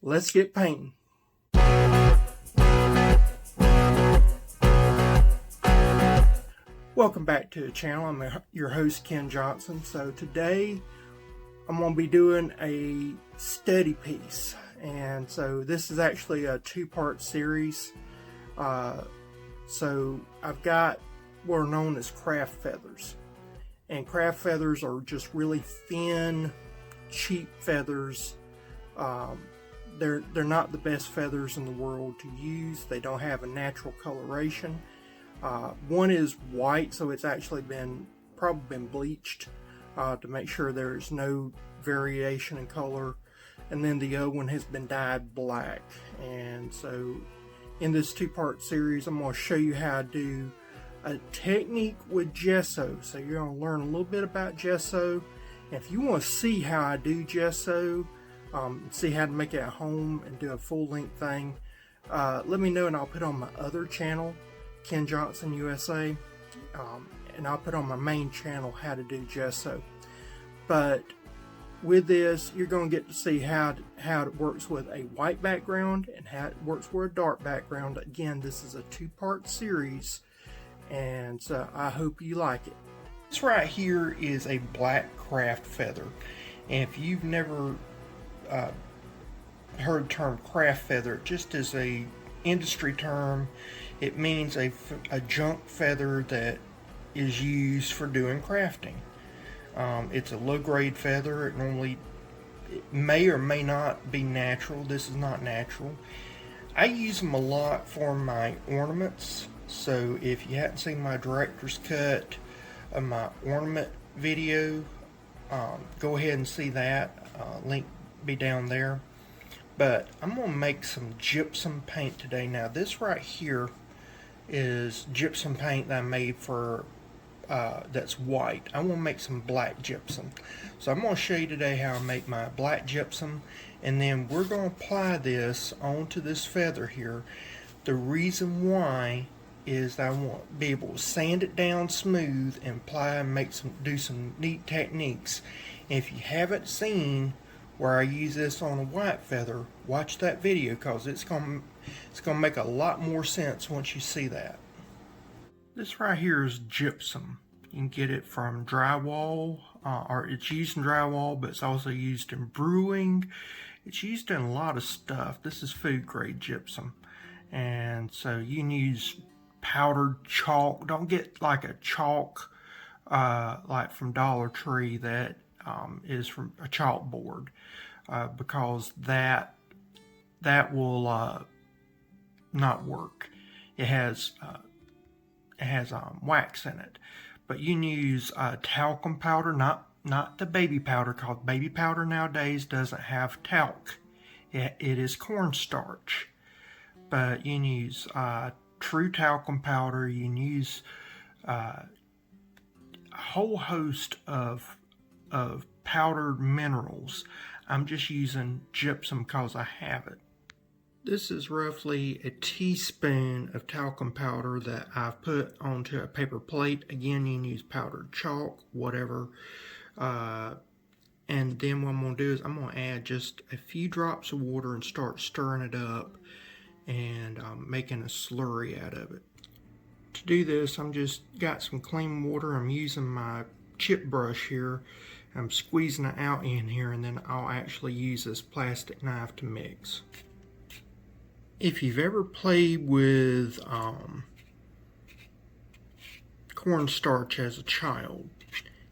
let's get painting. Welcome back to the channel. I'm your host, Ken Johnson. So today I'm going to be doing a study piece, and so this is actually a two-part series. So I've got what are known as craft feathers, and craft feathers are just really thin, cheap feathers. They're not the best feathers in the world to use. They don't have a natural coloration. One is white, so it's actually probably been bleached to make sure there's no variation in color, and then the other one has been dyed black. And so in this two-part series, I'm going to show you how to do a technique with gesso. So you're going to learn a little bit about gesso. And if you want to see how I do gesso, see how to make it at home and do a full-length thing, let me know, and I'll put on my other channel, Ken Johnson USA, and I'll put on my main channel how to do gesso. But with this, you're going to get to see how it works with a white background and how it works with a dark background. Again, this is a two-part series, and so I hope you like it. This right here is a black craft feather, and if you've never heard the term craft feather, just as a industry term, it means a junk feather that is used for doing crafting. It's a low-grade feather. It may or may not be natural. This is not natural. I use them a lot for my ornaments, so if you haven't seen my director's cut of my ornament video, go ahead and see that. Link be down there. But I'm going to make some gypsum paint today. Now this right here is gypsum paint that I made for that's white. I want to make some black gypsum. So I'm going to show you today how I make my black gypsum, and then we're going to apply this onto this feather here. The reason why is I want to be able to sand it down smooth and apply and do some neat techniques. If you haven't seen where I use this on a white feather, watch that video, because it's gonna make a lot more sense once you see that. This right here is gypsum. You can get it from drywall, or it's used in drywall, but it's also used in brewing. It's used in a lot of stuff. This is food grade gypsum, and so you can use powdered chalk. Don't get like a chalk like from Dollar Tree that is from a chalkboard, because that will not work. It has wax in it. But you can use talcum powder, not the baby powder, because baby powder nowadays doesn't have talc. It is cornstarch. But you can use true talcum powder. You can use a whole host of powdered minerals. I'm just using gypsum because I have it. This is roughly a teaspoon of talcum powder that I've put onto a paper plate. Again, you can use powdered chalk, whatever. And then what I'm going to do is I'm going to add just a few drops of water and start stirring it up and making a slurry out of it. To do this, I'm just got some clean water. I'm using my chip brush here. I'm squeezing it out in here, and then I'll actually use this plastic knife to mix. If you've ever played with cornstarch as a child,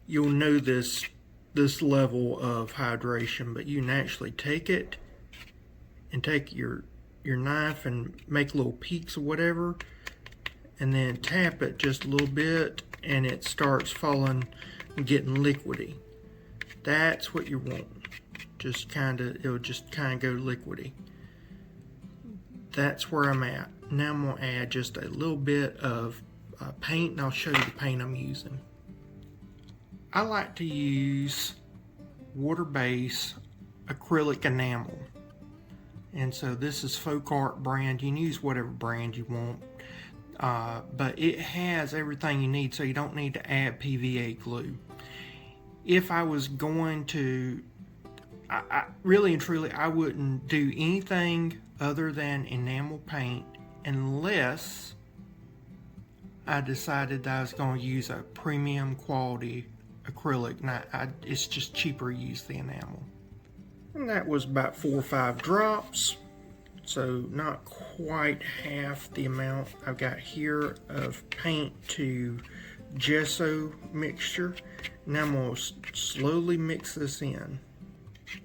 you'll know this level of hydration, but you can actually take it and take your knife and make little peaks or whatever, and then tap it just a little bit, and it starts falling and getting liquidy. That's what you want. It'll just kind of go liquidy. That's where I'm at. Now I'm going to add just a little bit of paint, and I'll show you the paint I'm using. I like to use water-based acrylic enamel. And so this is Folk Art brand. You can use whatever brand you want. But it has everything you need, so you don't need to add PVA glue. If I was going to I really and truly, I wouldn't do anything other than enamel paint unless I decided that I was going to use a premium quality acrylic. It's just cheaper to use the enamel. And that was about 4 or 5 drops. So not quite half the amount I've got here of paint to gesso mixture. Now I'm going to slowly mix this in.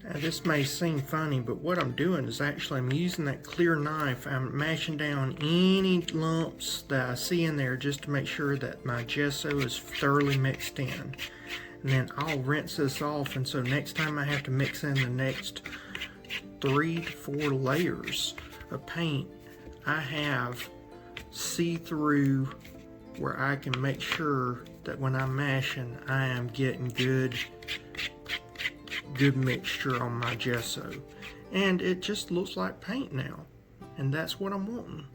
Now this may seem funny, but what I'm doing is actually I'm using that clear knife. I'm mashing down any lumps that I see in there just to make sure that my gesso is thoroughly mixed in. And then I'll rinse this off, and so next time I have to mix in the next 3 to 4 layers of paint, I have see-through where I can make sure that when I'm mashing, I am getting good mixture on my gesso. And it just looks like paint now. And that's what I'm wanting.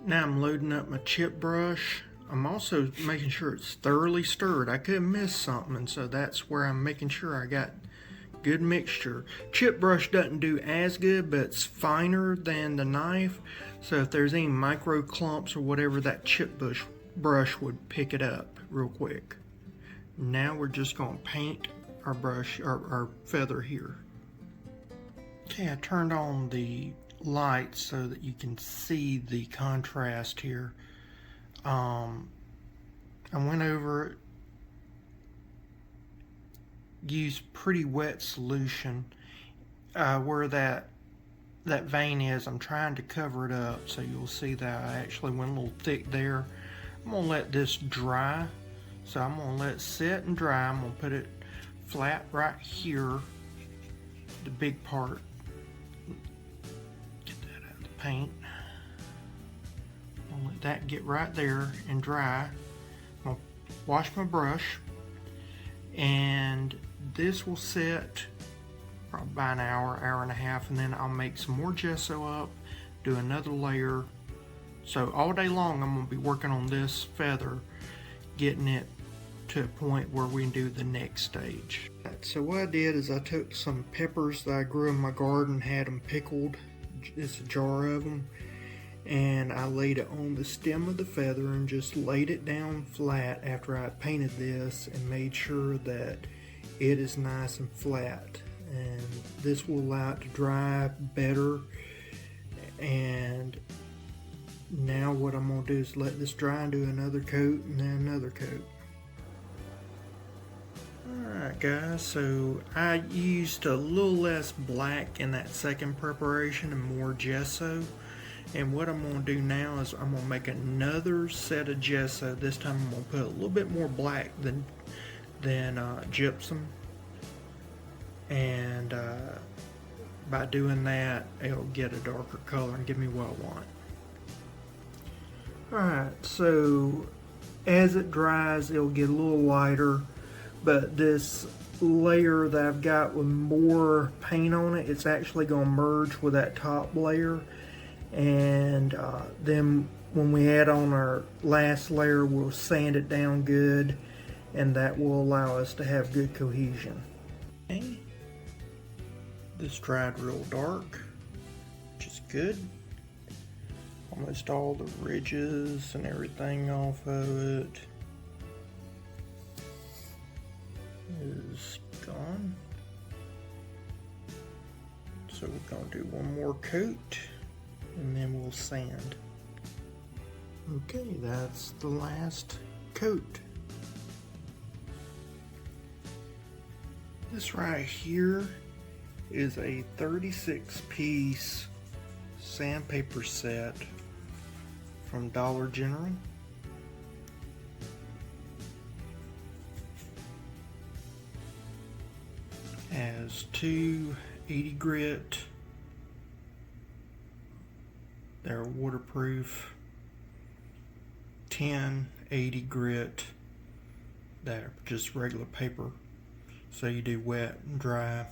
Now I'm loading up my chip brush. I'm also making sure it's thoroughly stirred. I could have missed something, and so that's where I'm making sure I got good mixture. Chip brush doesn't do as good, but it's finer than the knife. So if there's any micro clumps or whatever, that chip brush would pick it up real quick. Now we're just going to paint our brush, our feather here. Okay, I turned on the light so that you can see the contrast here. I went over it, used pretty wet solution where that vein is. I'm trying to cover it up so you'll see that I actually went a little thick there. I'm gonna let this dry, so I'm gonna let it sit and dry. I'm gonna put it flat right here, the big part. Get that out of the paint. I'll let that get right there and dry. I'm gonna wash my brush, and this will sit probably about an hour, hour and a half, and then I'll make some more gesso up, do another layer. So all day long I'm going to be working on this feather, getting it to a point where we can do the next stage. So what I did is I took some peppers that I grew in my garden, had them pickled, just a jar of them, and I laid it on the stem of the feather and just laid it down flat after I painted this and made sure that it is nice and flat. And this will allow it to dry better. And now what I'm going to do is let this dry and do another coat and then another coat. Alright guys, so I used a little less black in that second preparation and more gesso. And what I'm going to do now is I'm going to make another set of gesso. This time I'm going to put a little bit more black than gypsum. And by doing that, it'll get a darker color and give me what I want. Alright, so as it dries, it'll get a little lighter, but this layer that I've got with more paint on it, it's actually going to merge with that top layer. And then when we add on our last layer, we'll sand it down good, and that will allow us to have good cohesion. Okay. This dried real dark, which is good. Almost all the ridges and everything off of it is gone. So we're going to do one more coat and then we'll sand. Okay, that's the last coat. This right here is a 36-piece sandpaper set from Dollar General. Has two 80 grit. They're waterproof. 10 80 grit that are just regular paper. So you do wet and dry.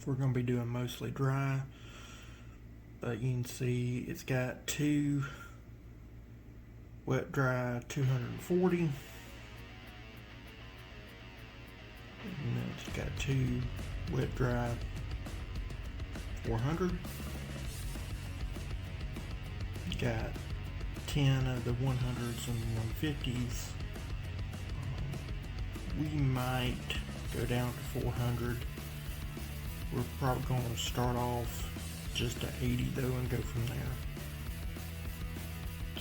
We're going to be doing mostly dry, but you can see it's got two wet dry 240, and got 2 wet dry 400. Got 10 of the 100s and 150s. We might go down to 400. We're probably going to start off just at 80 though and go from there.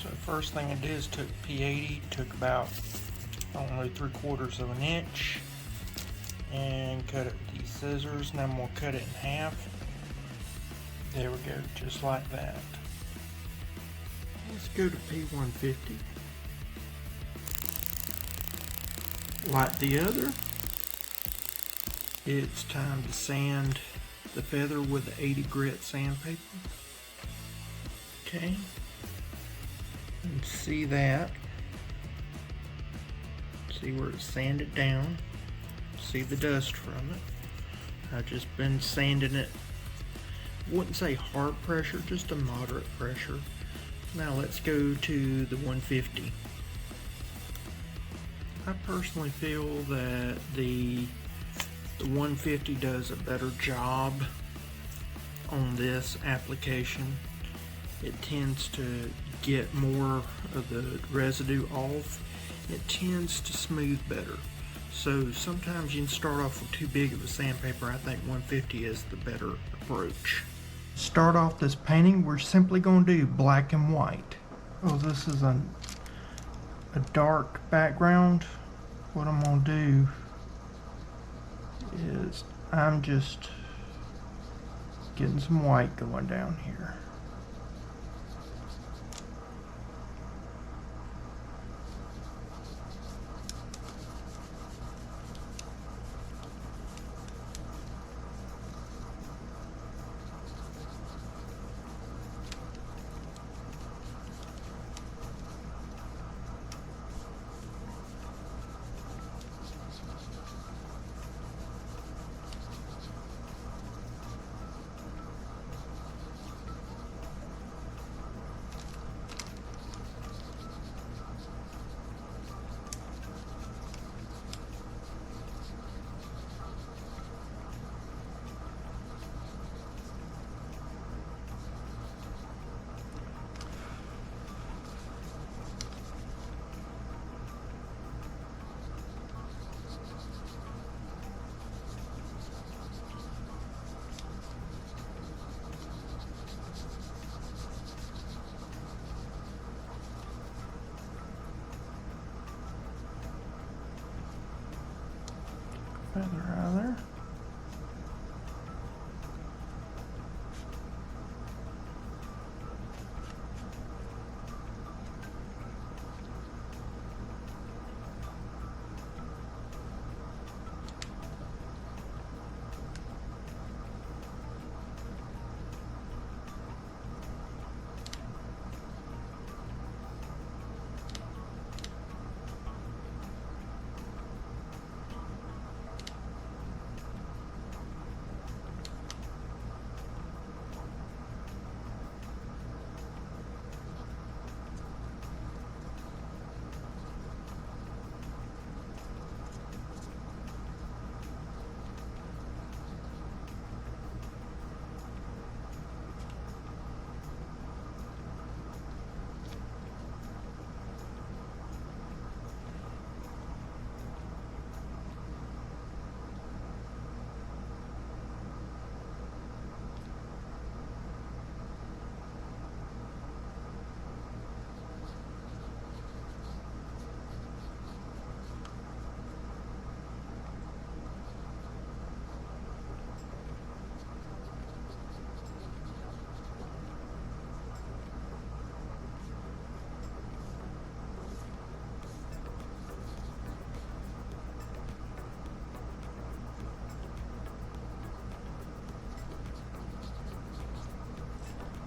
So first thing I did is took P80, took about, I don't know, 3/4 of an inch and cut it with these scissors. Now I'm going to cut it in half. There we go, just like that. Let's go to P150. Like the other, it's time to sand the feather with the 80 grit sandpaper. Okay, and see that. See where it's sanded down. See the dust from it. I've just been sanding it, wouldn't say hard pressure, just a moderate pressure. Now let's go to the 150. I personally feel that the 150 does a better job on this application. It tends to get more of the residue off. It tends to smooth better. So sometimes you can start off with too big of a sandpaper. I think 150 is the better approach. Start off this painting, we're simply going to do black and white. Oh, this is a dark background. What I'm going to do is I'm just getting some white going down here. Feather out of there.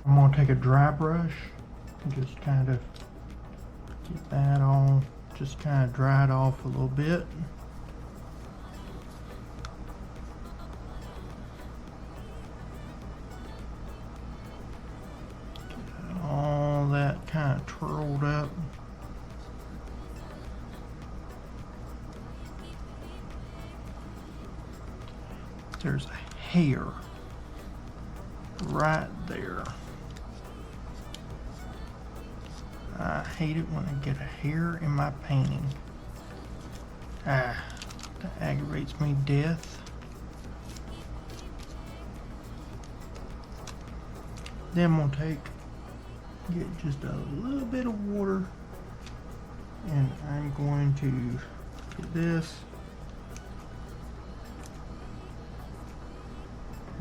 I'm going to take a dry brush and just kind of get that on, just kind of dry it off a little bit. Get all that kind of twirled up. there's a hair right there. I hate it when I get a hair in my painting. That aggravates me death. Then I'm gonna get just a little bit of water, and I'm going to get this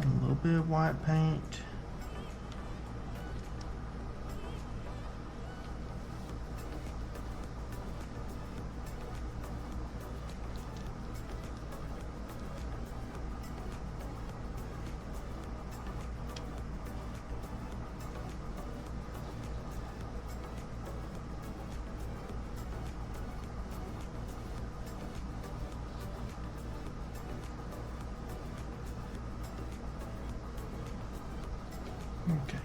and a little bit of white paint. Okay.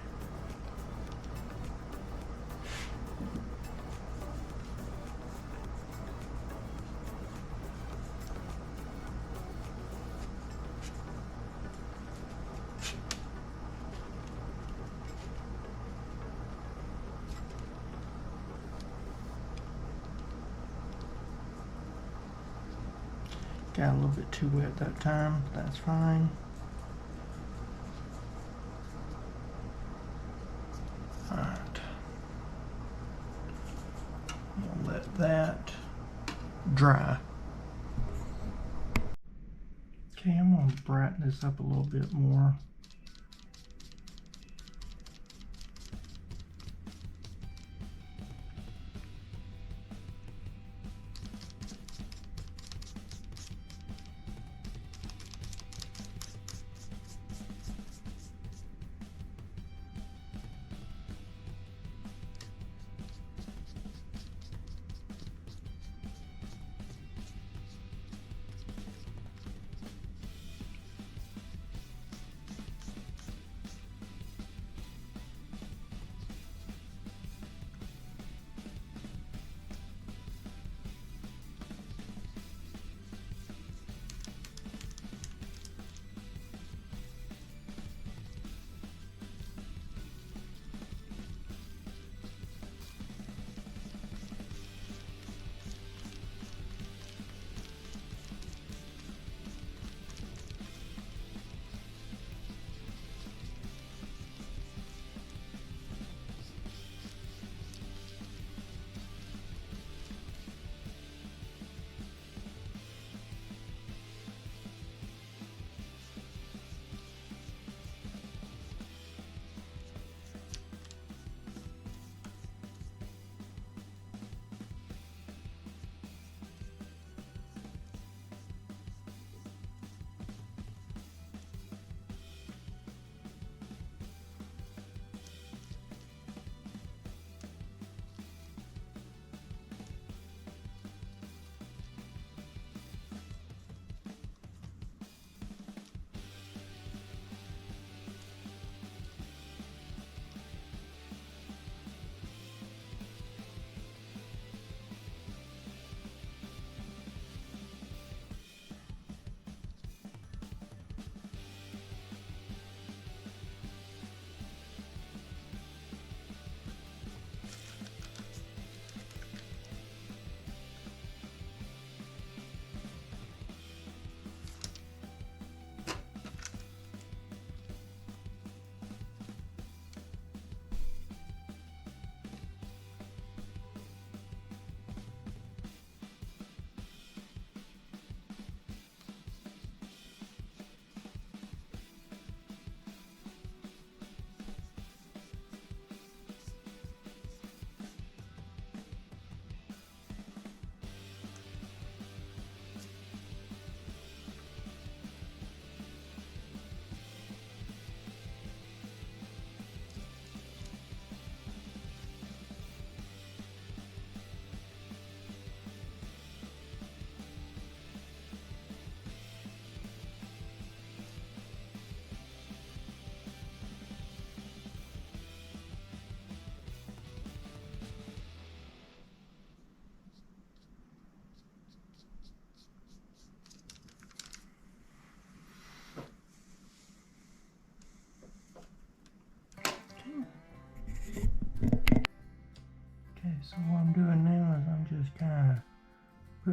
Got a little bit too wet that time. That's fine. Let that dry. Okay, I'm going to brighten this up a little bit more.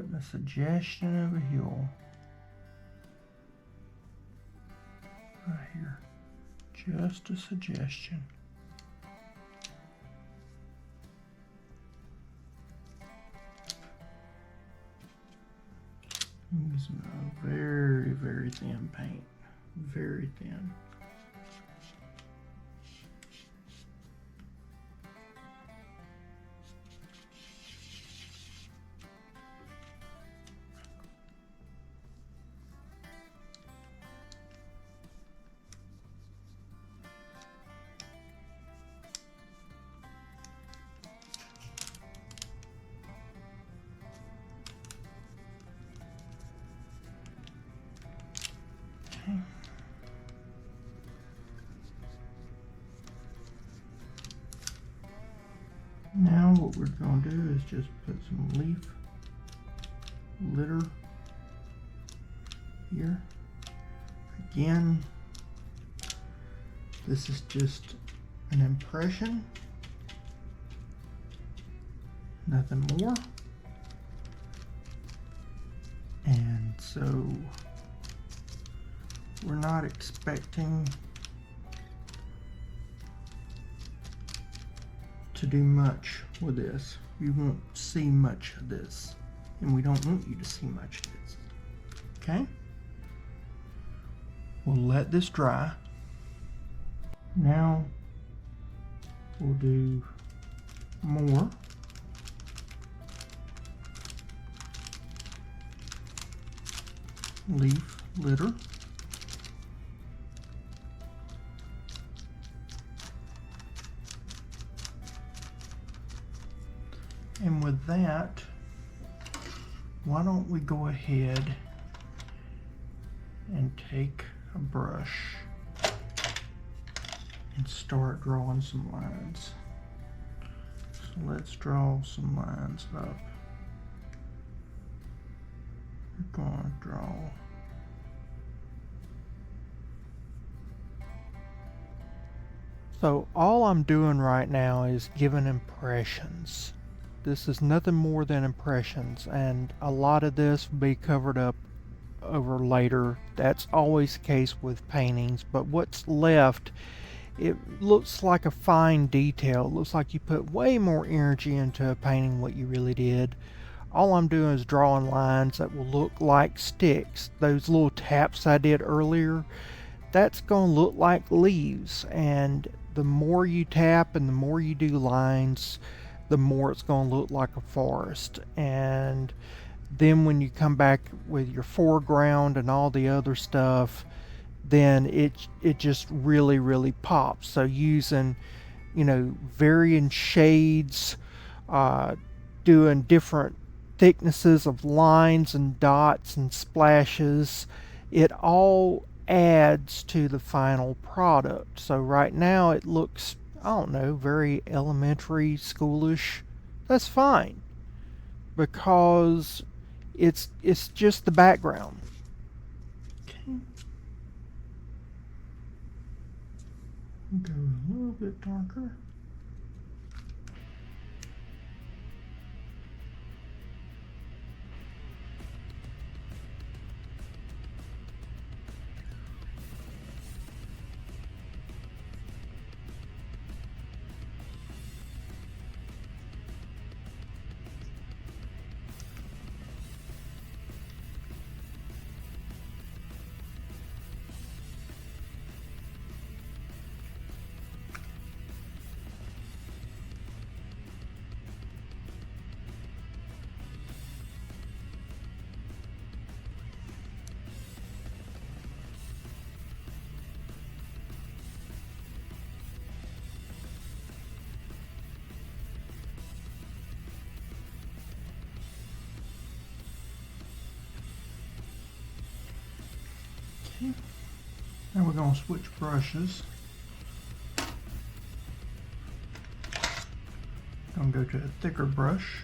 putting a suggestion of a hill right here. Just a suggestion. Using a very, very thin paint. Very thin. Now what we're going to do is just put some leaf litter here. Again, this is just an impression, nothing more. And so we're not expecting to do much with this. You won't see much of this, and we don't want you to see much of this. Okay? We'll let this dry. Now we'll do more. Leaf litter. And with that, why don't we go ahead and take a brush and start drawing some lines. So let's draw some lines up. We're going to draw So all I'm doing right now is giving impressions. This is nothing more than impressions, and a lot of this will be covered up over later. That's always the case with paintings, but what's left, it looks like a fine detail. It looks like you put way more energy into a painting what you really did. All I'm doing is drawing lines that will look like sticks. Those little taps I did earlier, that's going to look like leaves, and the more you tap and the more you do lines, the more it's going to look like a forest. And then when you come back with your foreground and all the other stuff, then it just really pops. So using, you know, varying shades, doing different thicknesses of lines and dots and splashes, it all adds to the final product. So right now it looks, I don't know, very elementary, schoolish. That's fine, because it's just the background. Okay. Go a little bit darker. Now we're going to switch brushes. I'm going to go to a thicker brush.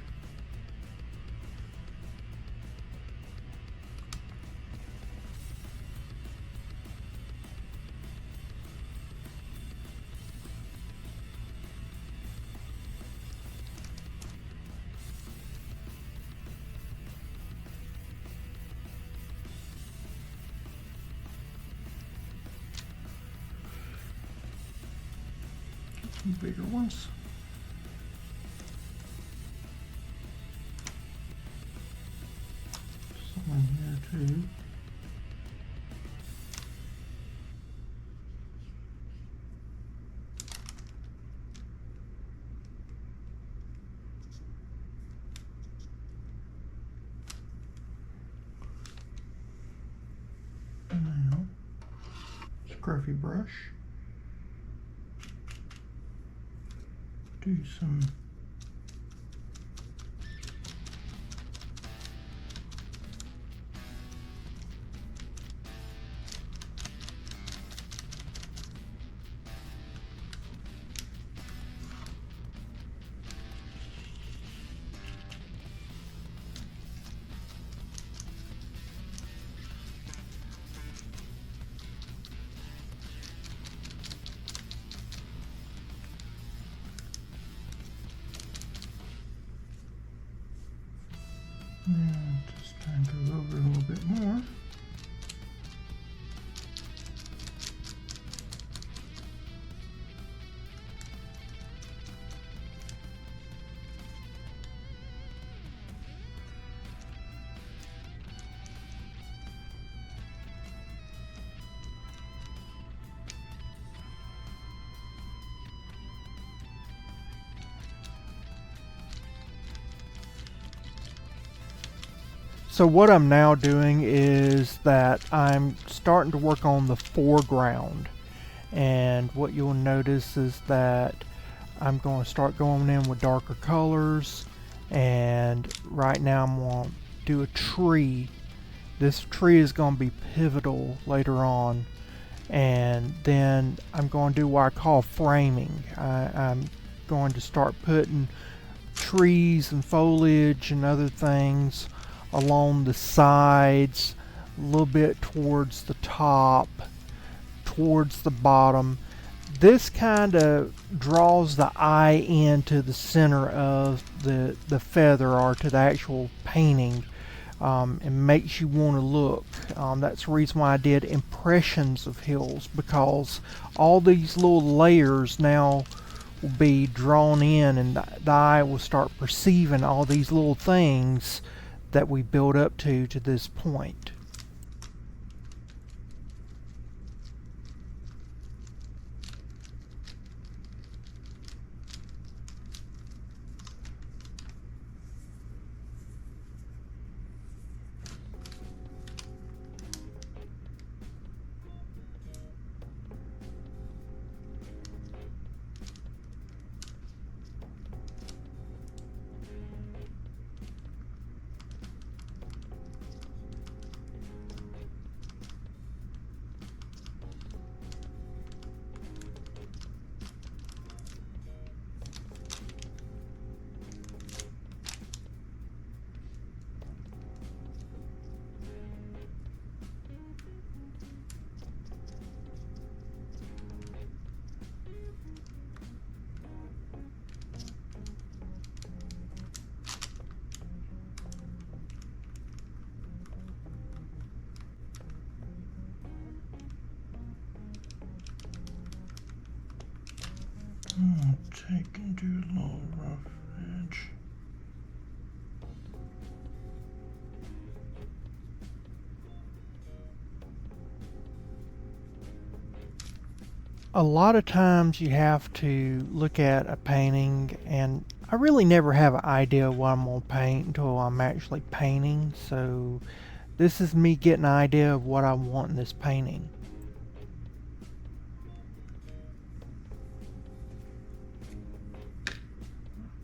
some bigger ones. Some in here too. Now, scruffy brush. Do some and just trying to go over a little bit more. So what I'm now doing is that I'm starting to work on the foreground, and what you'll notice is that I'm going to start going in with darker colors, and right now I'm going to do a tree. This tree is going to be pivotal later on, and then I'm going to do what I call framing. I'm going to start putting trees and foliage and other things along the sides, a little bit towards the top, towards the bottom. This kind of draws the eye into the center of the feather, or to the actual painting, and makes you want to look. That's the reason why I did impressions of hills, because all these little layers now will be drawn in, and the eye will start perceiving all these little things that we build up to this point. I'll take and do a little rough edge. A lot of times you have to look at a painting, and I really never have an idea of what I'm going to paint until I'm actually painting, so this is me getting an idea of what I want in this painting. I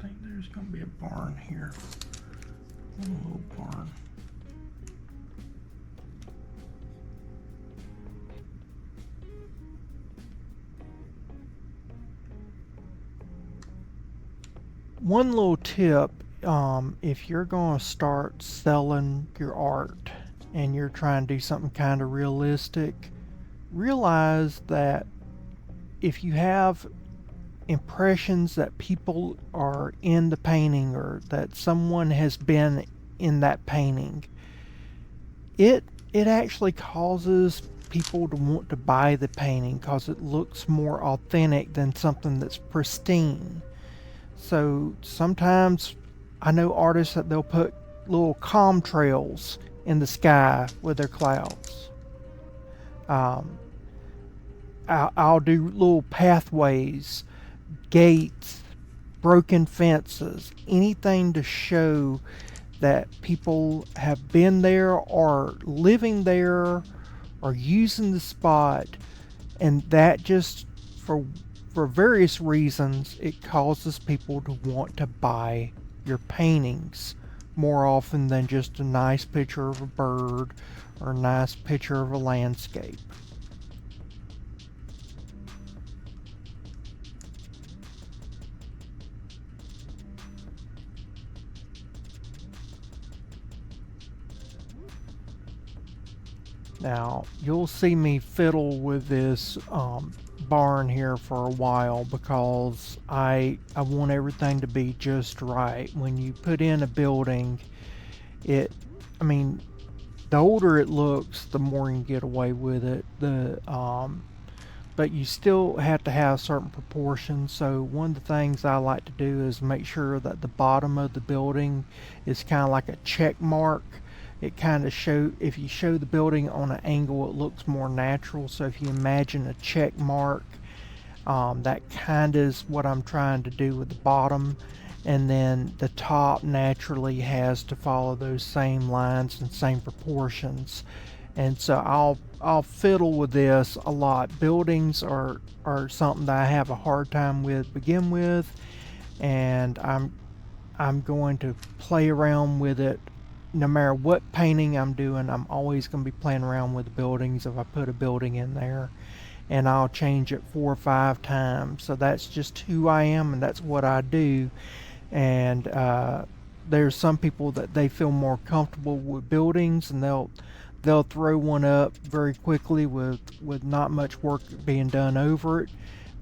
think there's going to be a barn here, a little barn. One little tip, if you're going to start selling your art and you're trying to do something kind of realistic, realize that if you have impressions that people are in the painting, or that someone has been in that painting, it actually causes people to want to buy the painting because it looks more authentic than something that's pristine. So sometimes I know artists that they'll put little calm trails in the sky with their clouds. Um, I'll do little pathways, gates, broken fences, anything to show that people have been there or living there or using the spot, and that just for various reasons it causes people to want to buy your paintings more often than just a nice picture of a bird or a nice picture of a landscape. Now, you'll see me fiddle with this barn here for a while because I want everything to be just right. When you put in a building, I mean, the older it looks, the more you can get away with it. But you still have to have certain proportions. So one of the things I like to do is make sure that the bottom of the building is kind of like a check mark. It kind of if you show the building on an angle, it looks more natural. So if you imagine a check mark, that kind of is what I'm trying to do with the bottom. And then the top naturally has to follow those same lines and same proportions. And so I'll fiddle with this a lot. Buildings are something that I have a hard time with to begin with, and I'm going to play around with it. No matter what painting I'm doing, I'm always going to be playing around with the buildings if I put a building in there, and I'll change it 4 or 5 times. So that's just who I am, and that's what I do. And there's some people that they feel more comfortable with buildings, and they'll throw one up very quickly with not much work being done over it.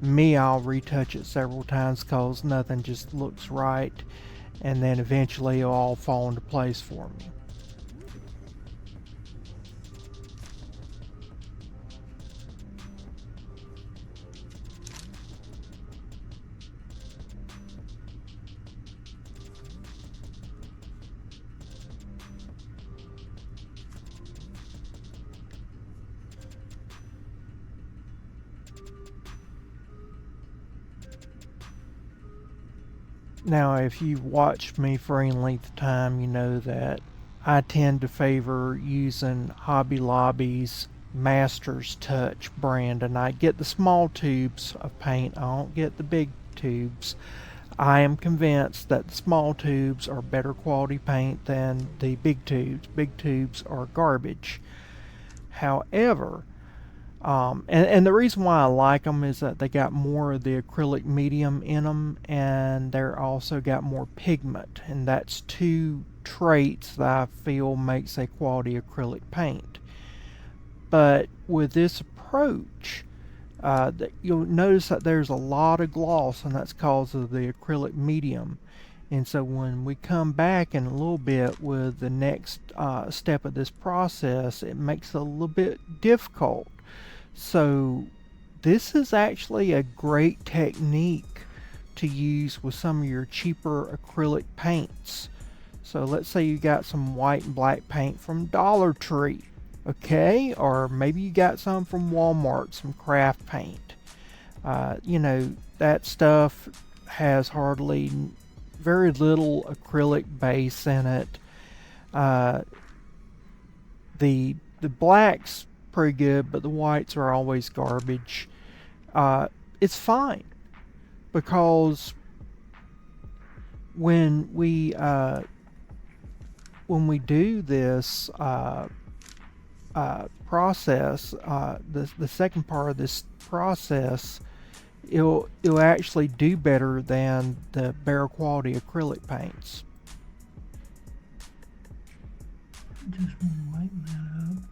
Me, I'll retouch it several times because nothing just looks right, and then eventually it'll all fall into place for me. Now, if you've watched me for any length of time, you know that I tend to favor using Hobby Lobby's Master's Touch brand, and I get the small tubes of paint. I don't get the big tubes. I am convinced that the small tubes are better quality paint than the big tubes. Big tubes are garbage. However, and the reason why I like them is that they got more of the acrylic medium in them, and they're also got more pigment, and that's two traits that I feel makes a quality acrylic paint. But with this approach, you'll notice that there's a lot of gloss, and that's because of the acrylic medium. And so when we come back in a little bit with the next step of this process, it makes it a little bit difficult. So this is actually a great technique to use with some of your cheaper acrylic paints. So let's say you got some white and black paint from Dollar Tree, okay? Or maybe you got some from Walmart, some craft paint. That stuff has very little acrylic base in it. The blacks pretty good, but the whites are always garbage. It's fine because when we do this process, the second part of this process, it'll actually do better than the bare quality acrylic paints. Just want to lighten that up.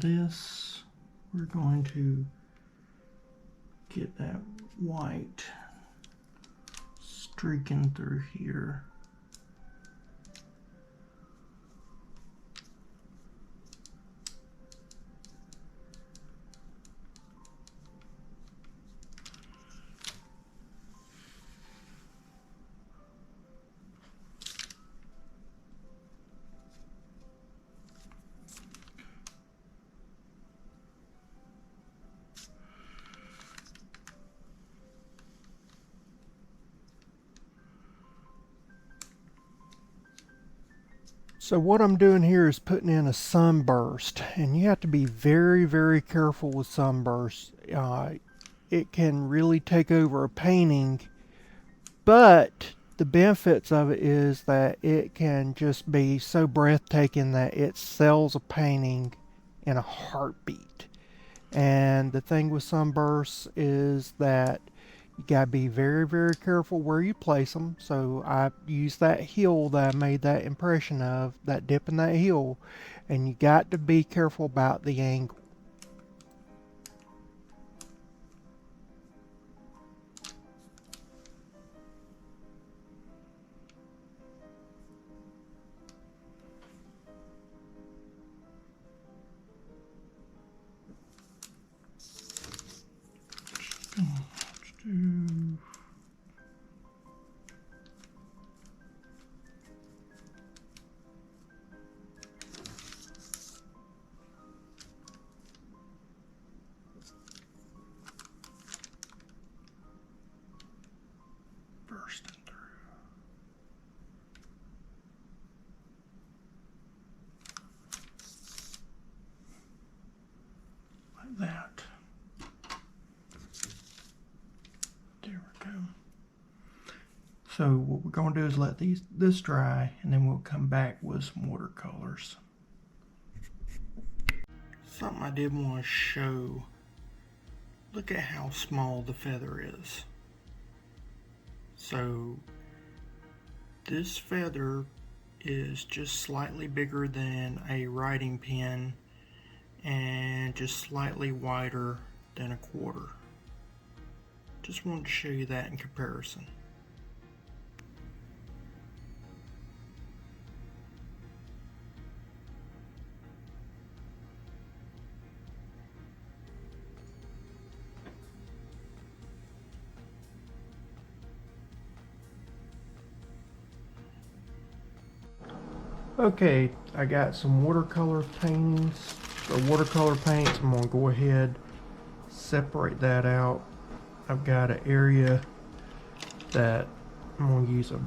this, we're going to get that white streaking through here. So what I'm doing here is putting in a sunburst, and you have to be very, very careful with sunburst. It can really take over a painting, but the benefits of it is that it can just be so breathtaking that it sells a painting in a heartbeat. And the thing with sunbursts is that you gotta be very, very careful where you place them. So I used that hill that I made that impression of, that dip in that hill, and you got to be careful about the angle. Let's do bursting through. Like that. There we go. So what we're going to do is let this dry, and then we'll come back with some watercolors. Something I did want to show. Look at how small the feather is. So this feather is just slightly bigger than a writing pen and just slightly wider than a quarter. Just wanted to show you that in comparison. Okay, I got some watercolor paintings, or watercolor paints. I'm going to go ahead, separate that out. I've got an area that I'm going to use a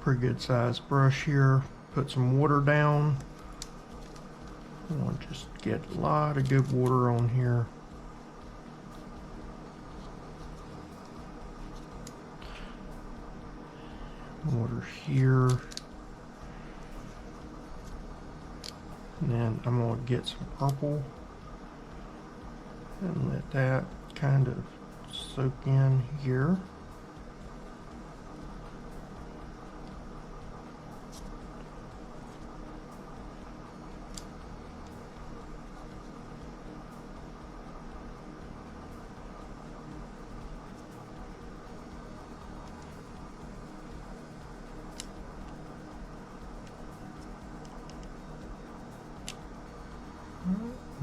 pretty good sized brush here, put some water down. I want to just get a lot of good water on here. Water here. And then I'm going to get some purple and let that kind of soak in here.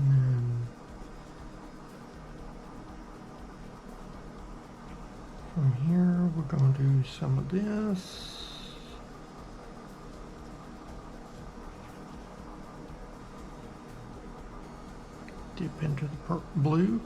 And then from here we're going to do some of this. Dip into the blue.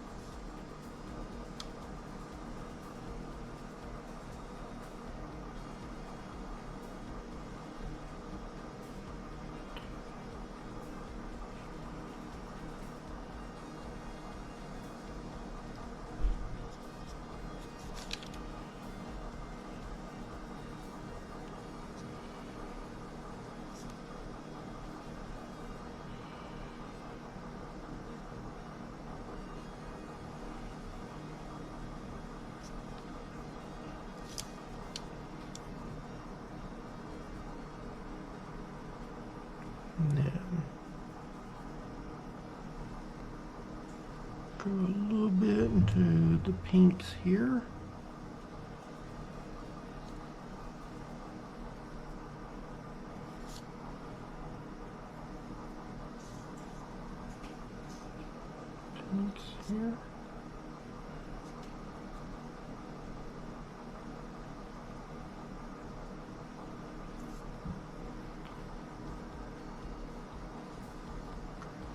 to the pinks here. Pinks here.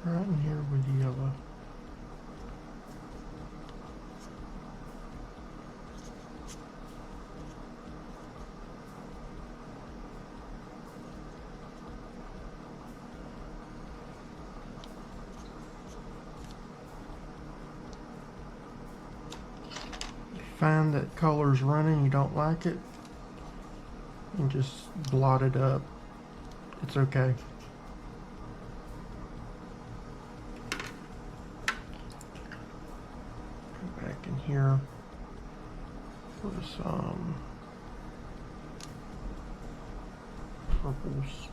Right in here with yellow. Find that color's running, you don't like it, and just blot it up. It's okay. Go back in here with some purples.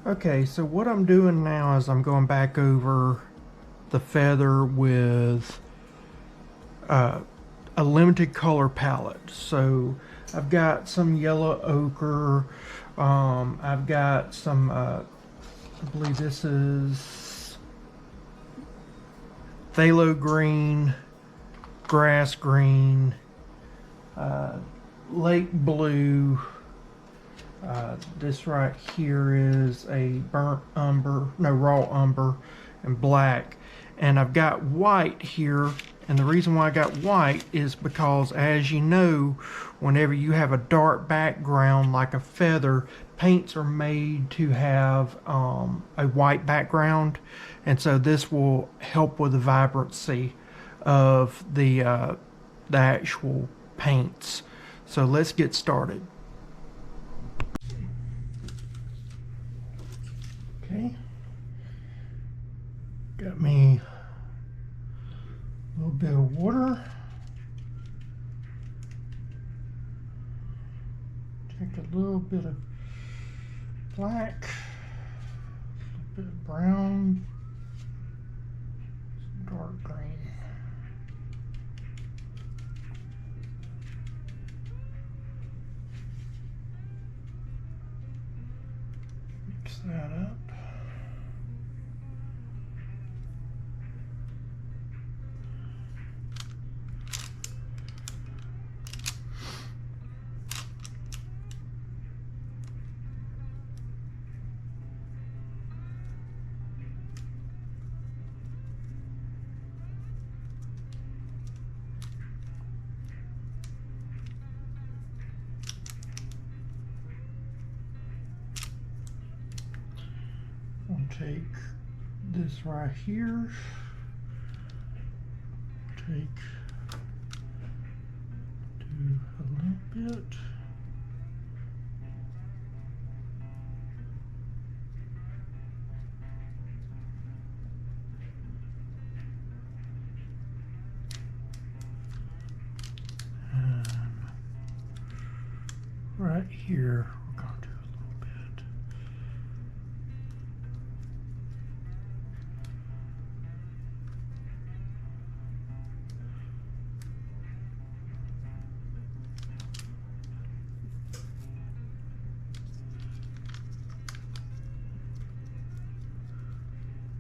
Okay, so what I'm doing now is I'm going back over the feather with a limited color palette. So I've got some yellow ochre, I've got some, I believe this is phthalo green, grass green, lake blue. This right here is a burnt umber, no, raw umber, and black. And I've got white here, and the reason why I got white is because, as you know, whenever you have a dark background like a feather, paints are made to have a white background, and so this will help with the vibrancy of the actual paints. So let's get started. Okay, got me a little bit of water. Take a little bit of black, a little bit of brown, some dark green. Mix that up. I'll take this right here, do a little bit. And right here, we're going to do a little bit.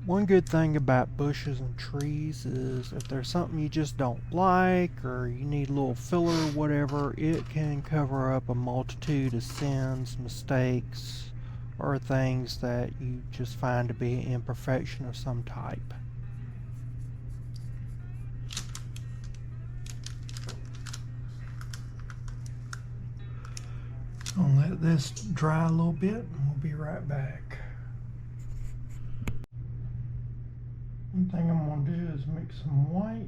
One good thing about bushes and trees is if there's something you just don't like, or you need a little filler or whatever, it can cover up a multitude of sins, mistakes, or things that you just find to be an imperfection of some type. I'll let this dry a little bit and we'll be right back. One thing I'm going to do is mix some white,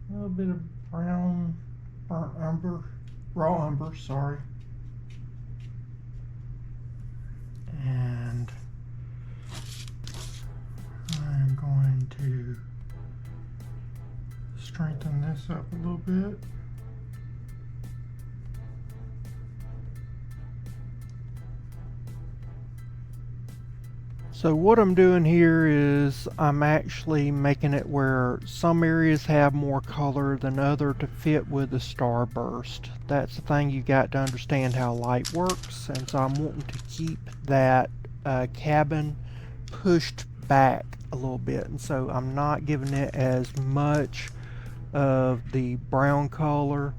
a little bit of brown, burnt umber, raw umber, sorry, and I'm going to strengthen this up a little bit. So what I'm doing here is I'm actually making it where some areas have more color than other to fit with the starburst. That's the thing, you got to understand how light works, and so I'm wanting to keep that cabin pushed back a little bit, and so I'm not giving it as much of the brown color.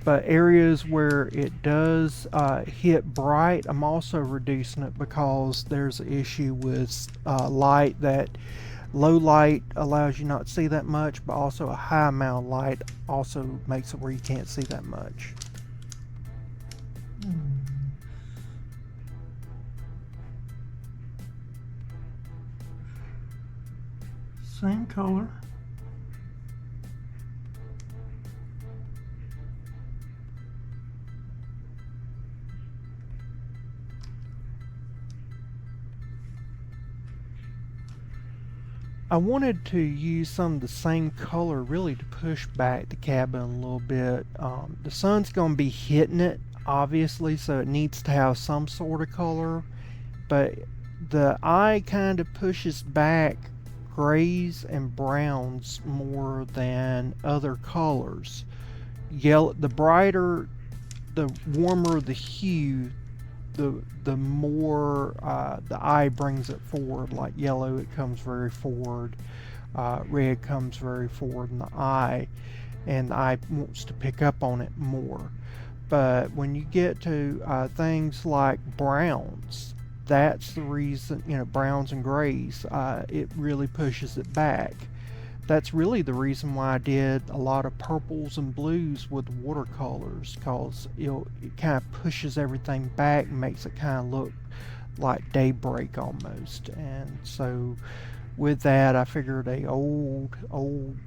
But areas where it does hit bright, I'm also reducing it because there's an issue with light, that low light allows you not to see that much, but also a high amount of light also makes it where you can't see that much. Same color. I wanted to use some of the same color really to push back the cabin a little bit. The sun's going to be hitting it, obviously, so it needs to have some sort of color, but the eye kind of pushes back grays and browns more than other colors. Yellow, the brighter, the warmer the hue, the more the eye brings it forward. Like yellow, it comes very forward. Red comes very forward in the eye, and the eye wants to pick up on it more. But when you get to things like browns, that's the reason, browns and grays, it really pushes it back. That's really the reason why I did a lot of purples and blues with watercolors, because it kind of pushes everything back and makes it kind of look like Daybreak almost. And so with that, I figured a old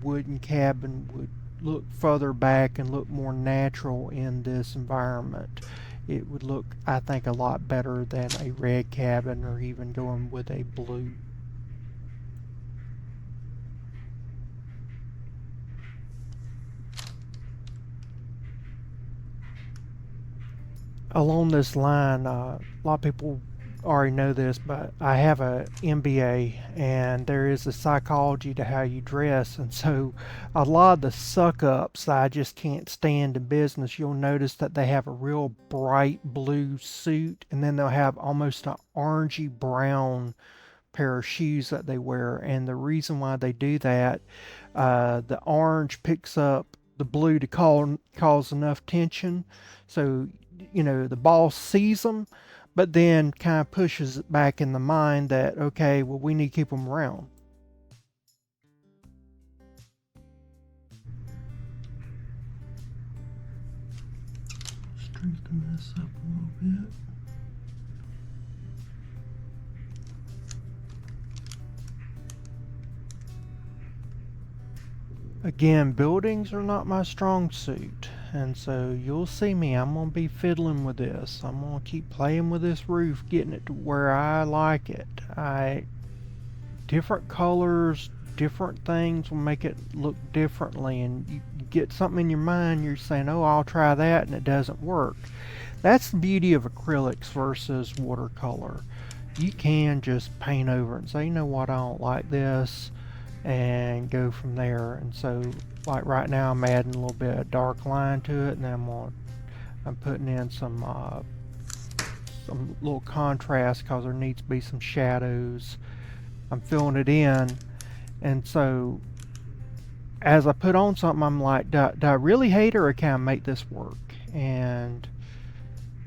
wooden cabin would look further back and look more natural in this environment. It would look, I think, a lot better than a red cabin or even going with a blue. Along this line, a lot of people already know this, but I have a MBA, and there is a psychology to how you dress, and so a lot of the suck ups that I just can't stand in business, you'll notice that they have a real bright blue suit, and then they'll have almost an orangey brown pair of shoes that they wear. And the reason why they do that, the orange picks up the blue to cause enough tension, so the boss sees them, but then kind of pushes it back in the mind that, okay, well, we need to keep them around. Strengthen this up a little bit. Again, buildings are not my strong suit, and so you'll see me, I'm going to be fiddling with this. I'm going to keep playing with this roof, getting it to where I like it. Different colors, different things will make it look differently, and you get something in your mind, you're saying, oh, I'll try that, and it doesn't work. That's the beauty of acrylics versus watercolor. You can just paint over it and say, you know what, I don't like this, and go from there. And so like right now I'm adding a little bit of dark line to it, and then I'm putting in some little contrast because there needs to be some shadows. I'm filling it in, and so as I put on something, I'm like, do I really hate it, or can I make this work? And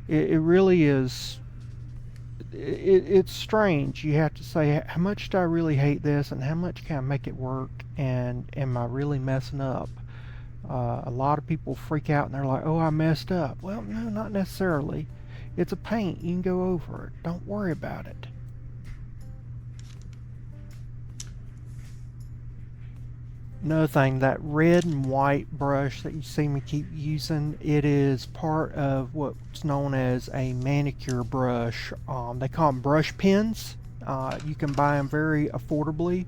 it really is, it's strange. You have to say, how much do I really hate this, and how much can I make it work, and am I really messing up? A lot of people freak out and they're like, oh, I messed up. Well, no, not necessarily. It's a paint. You can go over it. Don't worry about it. Another thing, that red and white brush that you see me keep using, it is part of what's known as a manicure brush. They call them brush pens. You can buy them very affordably,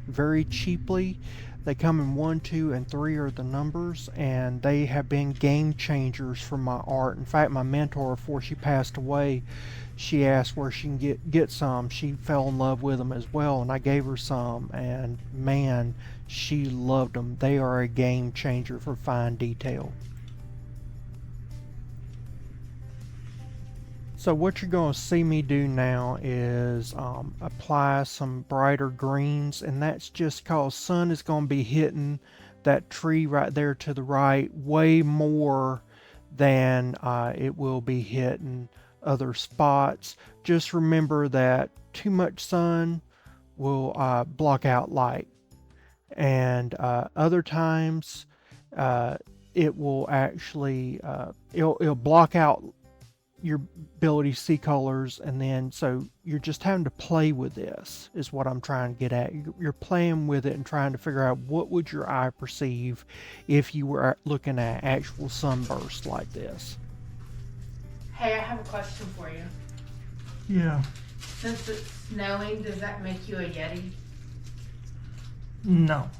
very cheaply. They come in 1, 2, and 3 are the numbers, and they have been game changers for my art. In fact, my mentor, before she passed away, she asked where she can get some. She fell in love with them as well, and I gave her some, and man, she loved them. They are a game changer for fine detail. So what you're going to see me do now is apply some brighter greens, and that's just because sun is going to be hitting that tree right there to the right way more than it will be hitting other spots. Just remember that too much sun will block out light, and other times it will actually it'll block out your ability to see colors. And then so you're just having to play with this is what I'm trying to get at. You're playing with it and trying to figure out what would your eye perceive if you were looking at actual sunburst like this. Hey, I have a question for you. Yeah. Since it's snowing, does that make you a Yeti? No.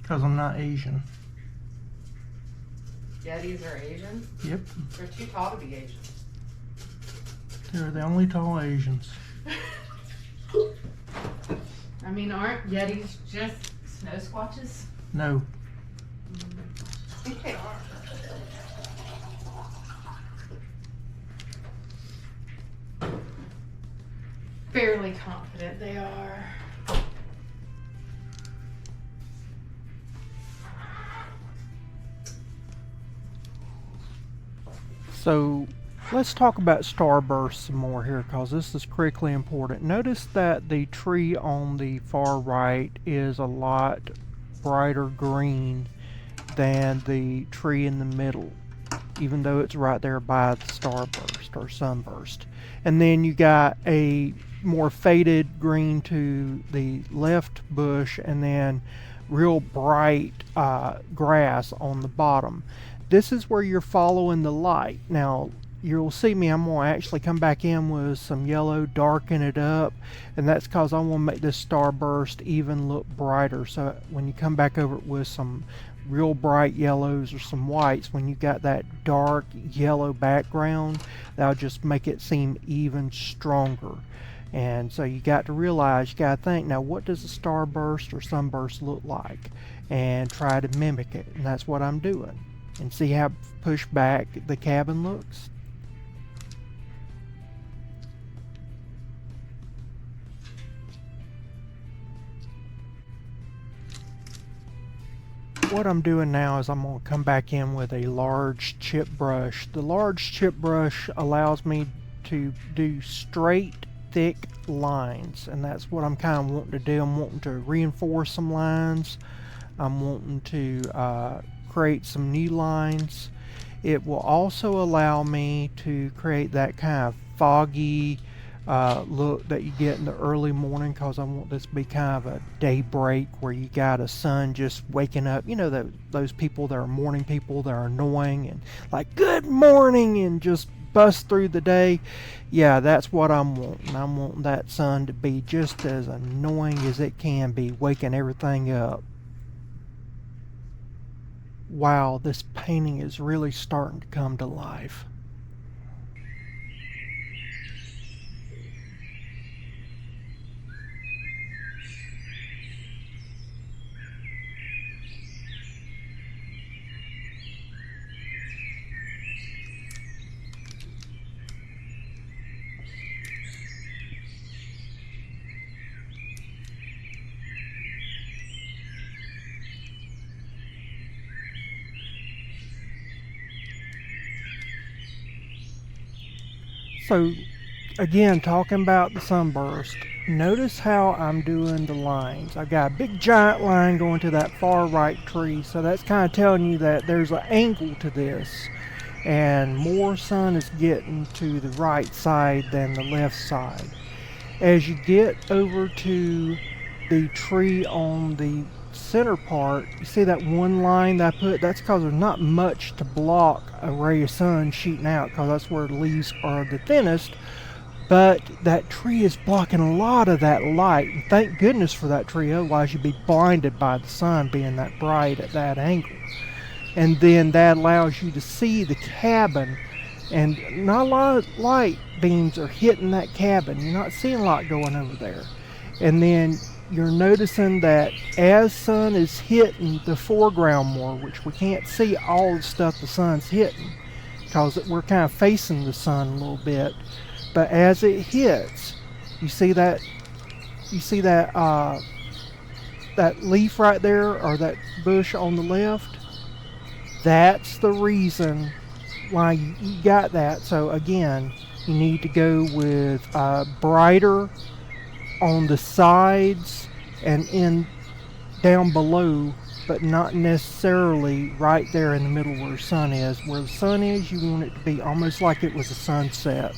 Because I'm not Asian. Yetis are Asian? Yep. They're too tall to be Asian. They're the only tall Asians. I mean, aren't Yetis just snow squatches? No. I think they are. Fairly confident they are. So let's talk about starburst some more here, because this is critically important. Notice that the tree on the far right is a lot brighter green than the tree in the middle, even though it's right there by the starburst or sunburst. And then you got a more faded green to the left bush, and then real bright grass on the bottom. This is where you're following the light. Now you'll see me, I'm going to actually come back in with some yellow, darken it up, and that's because I want to make this starburst even look brighter. So when you come back over it with some real bright yellows or some whites, when you got that dark yellow background, that'll just make it seem even stronger. And so you got to realize, you got to think, now what does a starburst or sunburst look like, and try to mimic it. And that's what I'm doing. And see how pushed back the cabin looks? What I'm doing now is I'm going to come back in with a large chip brush. The large chip brush allows me to do straight, thick lines, and that's what I'm kind of wanting to do. I'm wanting to reinforce some lines. I'm wanting to create some new lines. It will also allow me to create that kind of foggy look that you get in the early morning, because I want this to be kind of a daybreak where you got a sun just waking up. You know, those people that are morning people that are annoying and like good morning and just bust through the day. Yeah, that's what I'm wanting. I'm wanting that sun to be just as annoying as it can be, waking everything up. Wow, this painting is really starting to come to life. So again, talking about the sunburst, notice how I'm doing the lines. I've got a big giant line going to that far right tree, so that's kind of telling you that there's an angle to this, and more sun is getting to the right side than the left side. As you get over to the tree on the center part, you see that one line that I put? That's because there's not much to block a ray of sun shooting out, because that's where the leaves are the thinnest. but that tree is blocking a lot of that light. And thank goodness for that tree, otherwise you'd be blinded by the sun being that bright at that angle. And then that allows you to see the cabin, and not a lot of light beams are hitting that cabin. You're not seeing a lot going over there. And then you're noticing that as sun is hitting the foreground more, which we can't see all the stuff the sun's hitting because we're kind of facing the sun a little bit, but as it hits, you see that that leaf right there, or that bush on the left. That's the reason why you got that. So again, you need to go with brighter on the sides and in down below, but not necessarily right there in the middle where the sun is. Where the sun is, you want it to be almost like it was a sunset.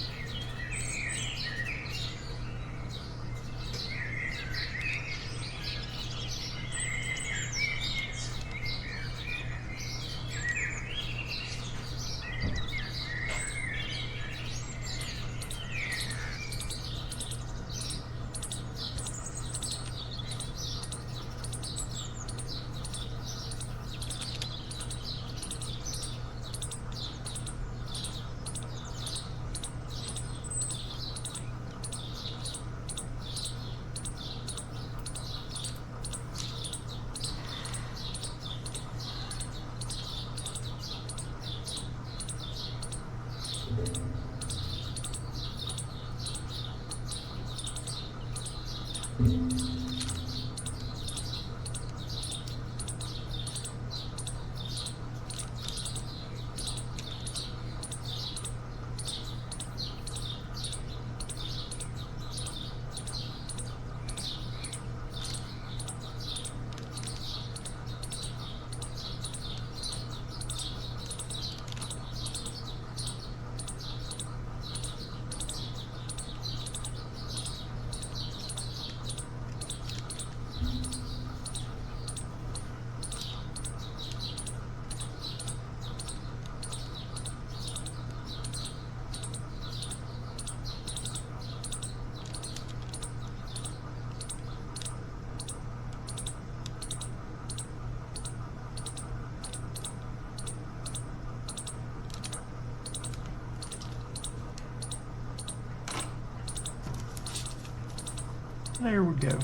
There we go.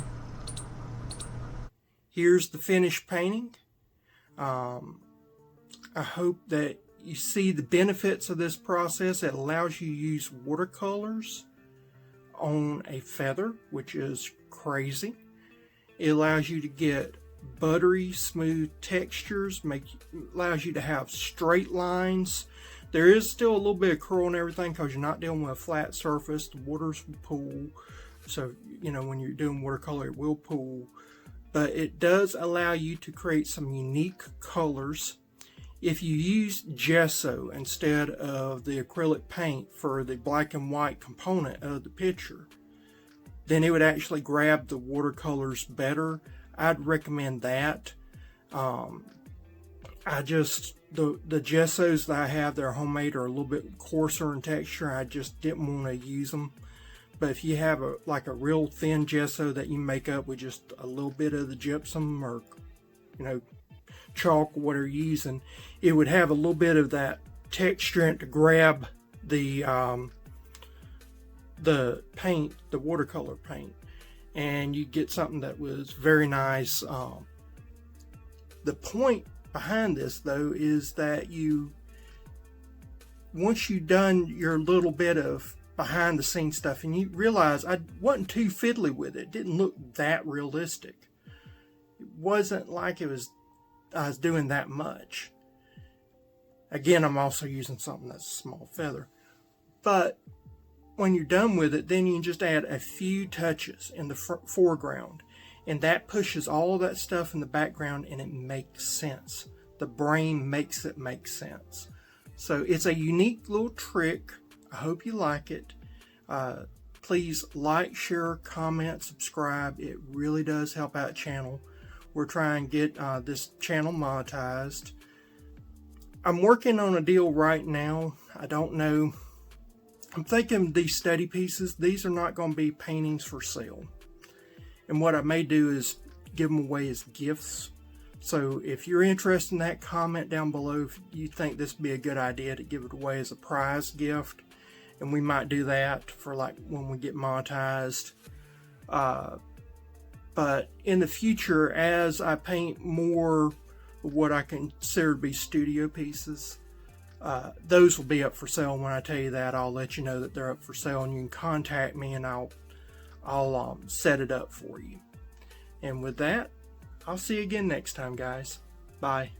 Here's the finished painting. I hope that you see the benefits of this process. It allows you to use watercolors on a feather, which is crazy. It allows you to get buttery, smooth textures, allows you to have straight lines. There is still a little bit of curl and everything because you're not dealing with a flat surface. The waters will pool. So, you know, when you're doing watercolor, it will pool. But it does allow you to create some unique colors. If you use gesso instead of the acrylic paint for the black and white component of the picture, then it would actually grab the watercolors better. I'd recommend that. The gessos that I have that are homemade are a little bit coarser in texture. I just didn't want to use them. But if you have a real thin gesso that you make up with just a little bit of the gypsum or, you know, chalk or whatever you're using, it would have a little bit of that texturant to grab the paint, the watercolor paint, and you get something that was very nice. The point behind this, though, is that once you've done your little bit of behind the scenes stuff and you realize I wasn't too fiddly with it, didn't look that realistic. It wasn't like I was doing that much. Again, I'm also using something that's a small feather. But when you're done with it, then you can just add a few touches in the foreground, and that pushes all of that stuff in the background and it makes sense. The brain makes it make sense. So it's a unique little trick. I hope you like it. Please like, share, comment, subscribe. It really does help out the channel. We're trying to get this channel monetized. I'm working on a deal right now. I don't know I'm thinking these study pieces, these are not going to be paintings for sale. And what I may do is give them away as gifts. So if you're interested in that, comment down below if you think this would be a good idea to give it away as a prize gift. And we might do that for like when we get monetized. But in the future, as I paint more of what I consider to be studio pieces, those will be up for sale. When I tell you that, I'll let you know that they're up for sale, and you can contact me and I'll set it up for you. And with that, I'll see you again next time, guys. Bye.